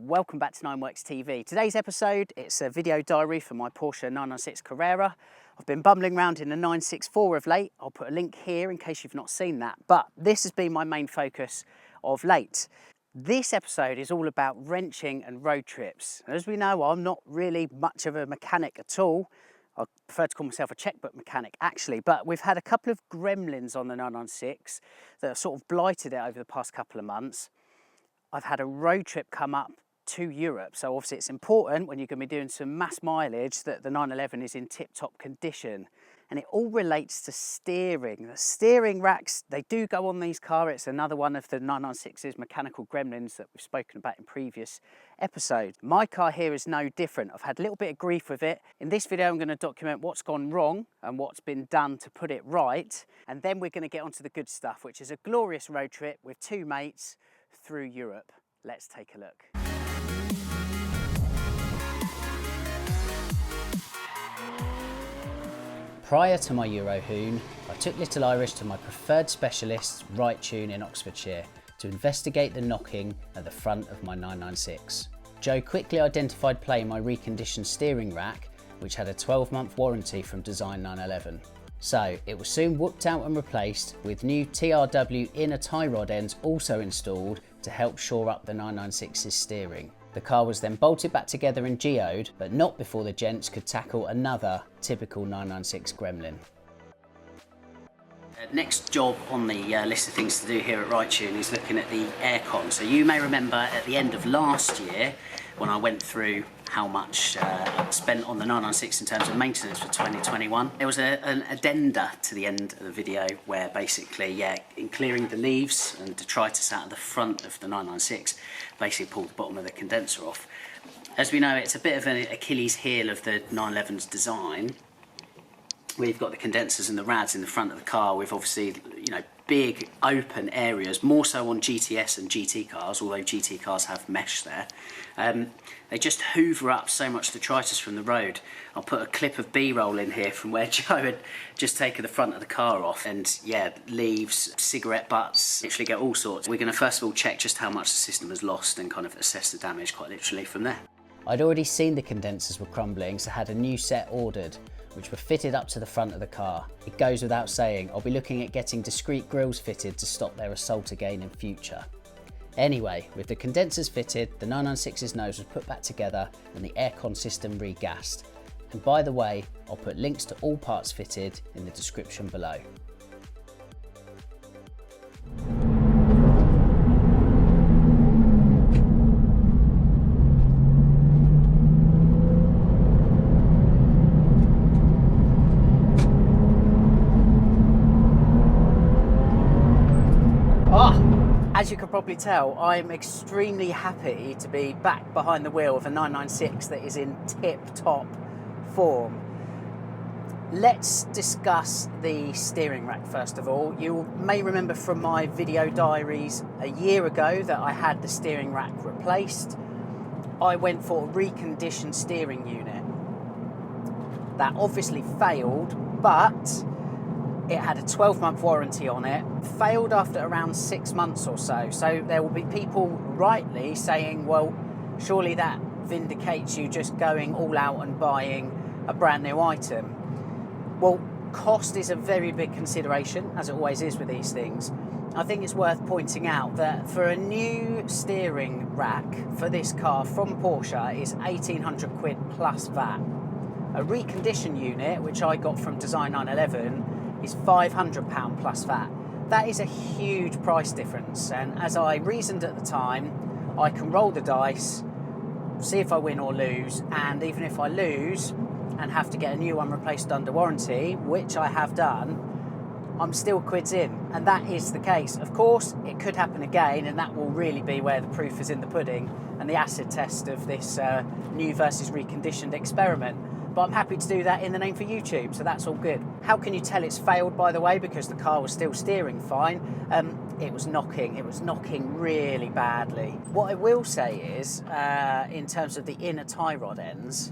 welcome back to Nineworks TV. Today's episode, it's a video diary for my Porsche 996 Carrera. I've been bumbling around in the 964 of late. I'll put a link here in case you've not seen that, but this has been my main focus of late. This episode is all about wrenching and road trips. As we know, I'm not really much of a mechanic at all. I prefer to call myself a checkbook mechanic actually, but we've had a couple of gremlins on the 996 that have sort of blighted it over the past couple of months. I've had a road trip come up to Europe, so obviously it's important when you're going to be doing some mass mileage that the 911 is in tip-top condition. And it all relates to steering. The steering racks, they do go on these cars. It's another one of the 996's mechanical gremlins that we've spoken about in previous episodes. My car here is no different. I've had a little bit of grief with it. In this video, I'm going to document what's gone wrong and what's been done to put it right. And then we're going to get onto the good stuff, which is a glorious road trip with two mates through Europe. Let's take a look. Prior to my Euro hoon, I took Little Irish to my preferred specialist, Wrightune in Oxfordshire, to investigate the knocking at the front of my 996. Joe quickly identified playing my reconditioned steering rack, which had a 12-month warranty from Design 911. So it was soon whooped out and replaced with new TRW inner tie rod ends also installed to help shore up the 996's steering. The car was then bolted back together and geoed, but not before the gents could tackle another typical 996 gremlin. Next job on the list of things to do here at Wrightune is looking at the aircon. So you may remember at the end of last year when I went through how much I'd spent on the 996 in terms of maintenance for 2021. There was an addenda to the end of the video where basically, in clearing the leaves and detritus out of the front of the 996, basically pulled the bottom of the condenser off. As we know, it's a bit of an Achilles heel of the 911's design. We've got the condensers and the rads in the front of the car with obviously, big open areas, more so on GTS and GT cars, although GT cars have mesh there. They just hoover up so much detritus from the road. I'll put a clip of B-roll in here from where Joe had just taken the front of the car off, and leaves, cigarette butts, literally get all sorts. We're going to first of all check just how much the system has lost and kind of assess the damage quite literally from there. I'd already seen the condensers were crumbling, so had a new set ordered, which were fitted up to the front of the car. It goes without saying, I'll be looking at getting discrete grills fitted to stop their assault again in future. Anyway, with the condensers fitted, the 996's nose was put back together and the aircon system regassed. And by the way, I'll put links to all parts fitted in the description below. As you can probably tell, I'm extremely happy to be back behind the wheel of a 996 that is in tip-top form. Let's discuss the steering rack first of all. You may remember from my video diaries a year ago that I had the steering rack replaced. I went for a reconditioned steering unit. That obviously failed, but it had a 12-month warranty on it, failed after around 6 months or so. So there will be people rightly saying, well, surely that vindicates you just going all out and buying a brand new item. Well, cost is a very big consideration, as it always is with these things. I think it's worth pointing out that for a new steering rack for this car from Porsche is 1,800 quid plus VAT. A reconditioned unit, which I got from Design 911, is £500 plus VAT. That is a huge price difference, and as I reasoned at the time, I can roll the dice, see if I win or lose, and even if I lose and have to get a new one replaced under warranty, which I have done, I'm still quids in, and that is the case. Of course, it could happen again, and that will really be where the proof is in the pudding and the acid test of this new versus reconditioned experiment. But I'm happy to do that in the name for YouTube, so that's all good. How can you tell it's failed, by the way, because the car was still steering fine? It was knocking really badly. What I will say is, in terms of the inner tie rod ends,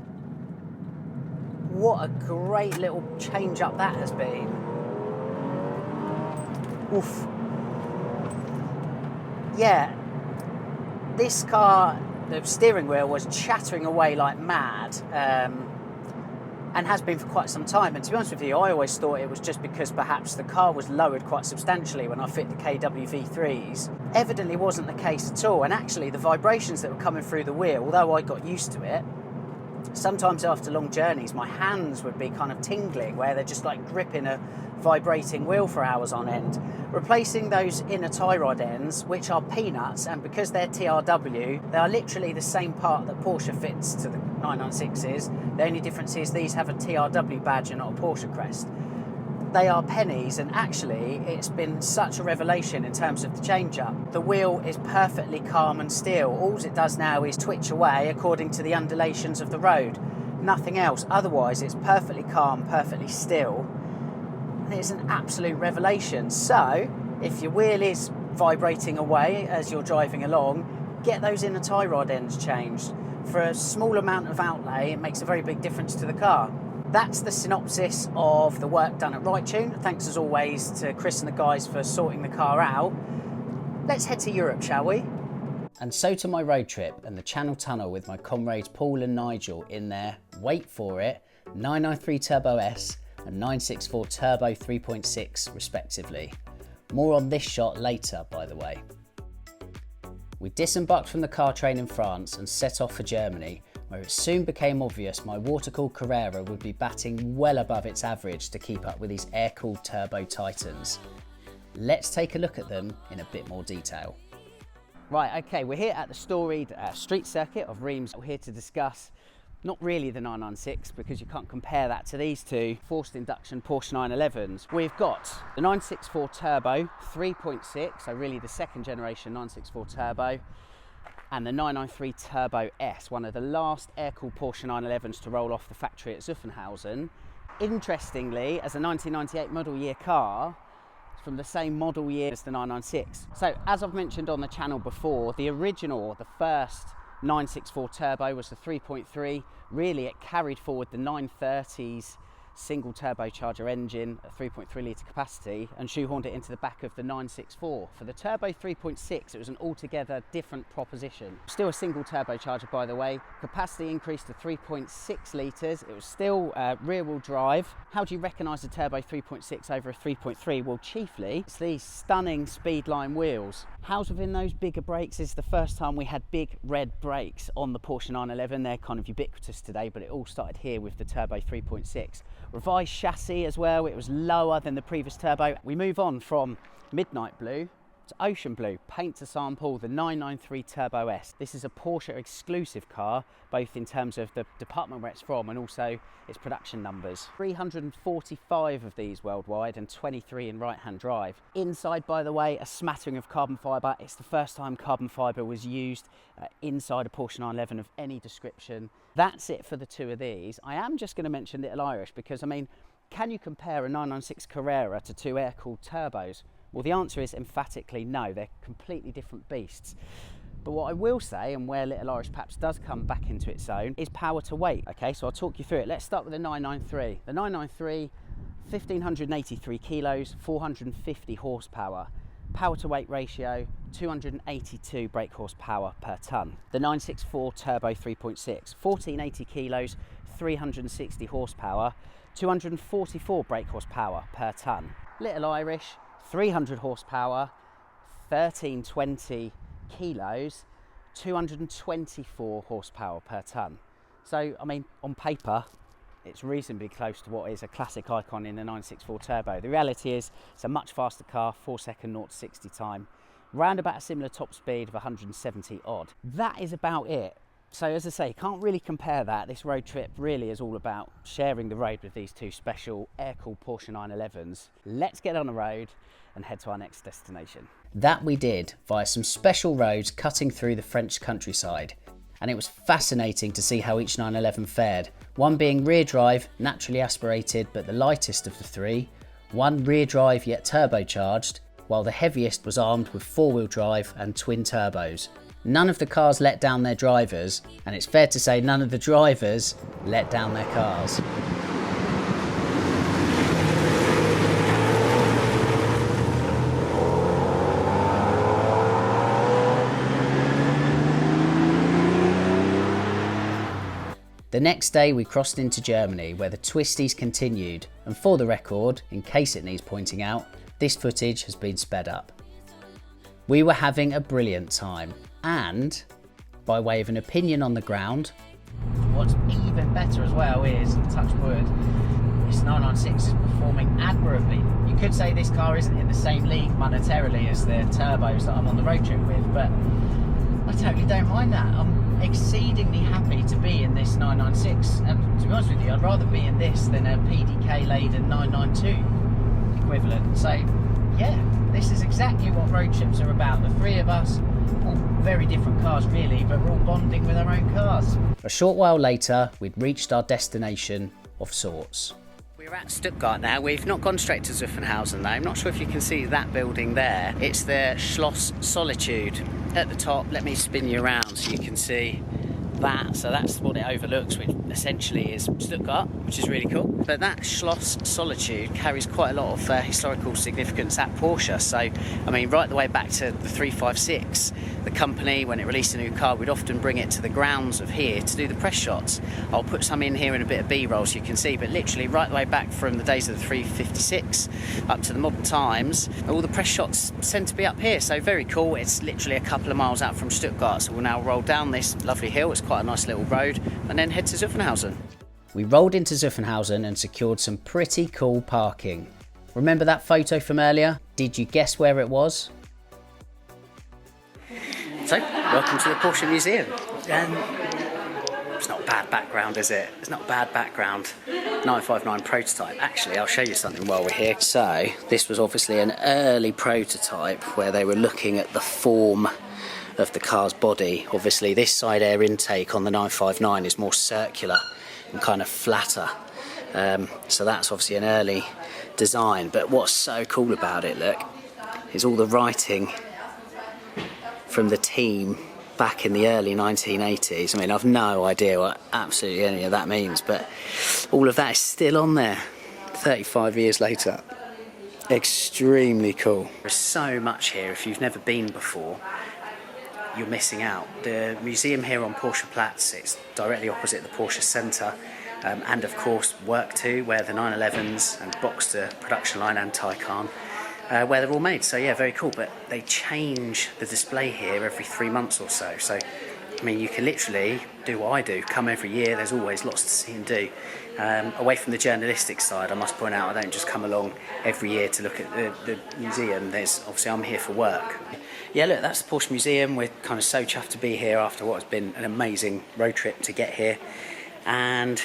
what a great little change up that has been. Oof. Yeah, this car the steering wheel was chattering away like mad, and has been for quite some time. And to be honest with you, I always thought it was just because perhaps the car was lowered quite substantially when I fit the KW V3s. Evidently wasn't the case at all, and actually the vibrations that were coming through the wheel, although I got used to it, sometimes after long journeys my hands would be kind of tingling, where they're just like gripping a vibrating wheel for hours on end. Replacing those inner tie rod ends, which are peanuts, and because they're TRW, they are literally the same part that Porsche fits to the 996s. The only difference is these have a TRW badge and not a Porsche crest. They are pennies, and actually it's been such a revelation in terms of the change-up. The wheel is perfectly calm and still. All it does now is twitch away according to the undulations of the road. Nothing else. Otherwise it's perfectly calm, perfectly still. And it's an absolute revelation. So if your wheel is vibrating away as you're driving along, get those inner tie rod ends changed. For a small amount of outlay, it makes a very big difference to the car. That's the synopsis of the work done at Wrightune. Thanks as always to Chris and the guys for sorting the car out. Let's head to Europe, shall we? And so to my road trip and the Channel Tunnel with my comrades Paul and Nigel in their, wait for it, 993 Turbo S and 964 Turbo 3.6 respectively. More on this shot later, by the way. We disembarked from the car train in France and set off for Germany, where it soon became obvious my water-cooled Carrera would be batting well above its average to keep up with these air-cooled turbo titans. Let's take a look at them in a bit more detail. Right, okay, we're here at the storied street circuit of Reims. We're here to discuss not really the 996, because you can't compare that to these two forced induction Porsche 911s. We've got the 964 Turbo 3.6, so really the second generation 964 Turbo, and the 993 Turbo S, one of the last air-cooled Porsche 911s to roll off the factory at Zuffenhausen. Interestingly, as a 1998 model year car, it's from the same model year as the 996. So as I've mentioned on the channel before, the original, the first 964 Turbo was the 3.3. Really, it carried forward the 930s single turbocharger engine at 3.3 litre capacity and shoehorned it into the back of the 964. For the Turbo 3.6, it was an altogether different proposition. Still a single turbocharger, by the way. Capacity increased to 3.6 litres. It was still rear wheel drive. How do you recognise the Turbo 3.6 over a 3.3? Well, chiefly it's these stunning Speedline wheels. Housed within those bigger brakes is the first time we had big red brakes on the Porsche 911. They're kind of ubiquitous today, but it all started here with the Turbo 3.6. Revised chassis as well, it was lower than the previous Turbo. We move on from midnight blue to ocean blue, paint to sample the 993 Turbo S. This is a Porsche exclusive car, both in terms of the department where it's from and also its production numbers. 345 of these worldwide and 23 in right-hand drive. Inside, by the way, a smattering of carbon fibre. It's the first time carbon fibre was used inside a Porsche 911 of any description. That's it for the two of these. I am just going to mention Little Irish because, I mean, can you compare a 996 Carrera to two air-cooled turbos? Well, the answer is emphatically no. They're completely different beasts. But what I will say, and where Little Irish perhaps does come back into its own, is power to weight. Okay, so I'll talk you through it. Let's start with the 993. The 993, 1,583 kilos, 450 horsepower. Power to weight ratio, 282 brake horsepower per tonne. The 964 Turbo 3.6, 1,480 kilos, 360 horsepower, 244 brake horsepower per tonne. Little Irish, 300 horsepower, 1,320 kilos, 224 horsepower per tonne. So, I mean, on paper, it's reasonably close to what is a classic icon in the 964 Turbo. The reality is, it's a much faster car, 4-second 0 to 60 time, round about a similar top speed of 170 odd. That is about it. So as I say, can't really compare that. This road trip really is all about sharing the road with these two special air-cooled Porsche 911s. Let's get on the road and head to our next destination. That we did via some special roads cutting through the French countryside. And it was fascinating to see how each 911 fared. One being rear drive, naturally aspirated, but the lightest of the three. One rear drive yet turbocharged, while the heaviest was armed with four-wheel drive and twin turbos. None of the cars let down their drivers, and it's fair to say none of the drivers let down their cars. The next day we crossed into Germany where the twisties continued, and for the record, in case it needs pointing out, this footage has been sped up. We were having a brilliant time, and by way of an opinion on the ground, what's even better as well is, touch wood, this 996 is performing admirably. You could say this car isn't in the same league monetarily as the turbos that I'm on the road trip with, but I totally don't mind that. I'm exceedingly happy to be in this 996, and to be honest with you, I'd rather be in this than a PDK laden 992 equivalent. So yeah, this is exactly what road trips are about. The three of us, all very different cars really, but we're all bonding with our own cars. A short while later, we'd reached our destination of sorts. We're at Stuttgart now. We've not gone straight to Zuffenhausen though. I'm not sure if you can see that building there. It's the Schloss Solitude. At the top, let me spin you around so you can see that. So that's what it overlooks, which essentially is Stuttgart, which is really cool. But that Schloss Solitude carries quite a lot of historical significance at Porsche. So, I mean, right the way back to the 356, the company, when it released a new car, would often bring it to the grounds of here to do the press shots. I'll put some in here in a bit of B-roll so you can see, but literally right the way back from the days of the 356 up to the modern times, all the press shots tend to be up here. So very cool. It's literally a couple of miles out from Stuttgart. So we'll now roll down this lovely hill. It's quite a nice little road, and then head to Zuffenhausen. We rolled into Zuffenhausen and secured some pretty cool parking. Remember that photo from earlier? Did you guess where it was? So, welcome to the Porsche Museum. It's not a bad background, is it? It's not a bad background. 959 prototype. Actually, I'll show you something while we're here. So, this was obviously an early prototype where they were looking at the form of the car's body. Obviously, this side air intake on the 959 is more circular and kind of flatter. So that's obviously an early design. But what's so cool about it, look, is all the writing from the team back in the early 1980s. I mean, I've no idea what absolutely any of that means, but all of that is still on there 35 years later. Extremely cool. There's so much here. If you've never been before, you're missing out. The museum here on Porsche Platz, it's directly opposite the Porsche Centre, and of course Work 2, where the 911s and Boxster production line and Taycan, where they're all made. So yeah, very cool. But they change the display here every 3 months or so. So I mean, you can literally do what I do, come every year. There's always lots to see and do. Away from the journalistic side, I must point out, I don't just come along every year to look at the museum. There's obviously, I'm here for work. Yeah, look, that's the Porsche Museum. We're kind of so chuffed to be here after what has been an amazing road trip to get here. And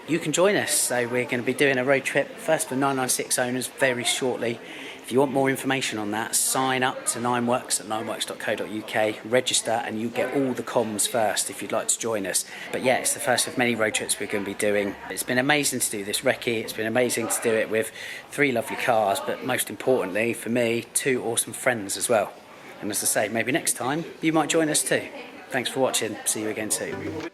you can join us. So we're going to be doing a road trip, first for 996 owners very shortly. If you want more information on that, sign up to Nineworks at nineworks.co.uk, register, and you get all the comms first if you'd like to join us. But yeah, it's the first of many road trips we're going to be doing. It's been amazing to do this recce. It's been amazing to do it with 3 lovely cars, but most importantly for me, 2 awesome friends as well. And as I say, maybe next time you might join us too. Thanks for watching. See you again soon.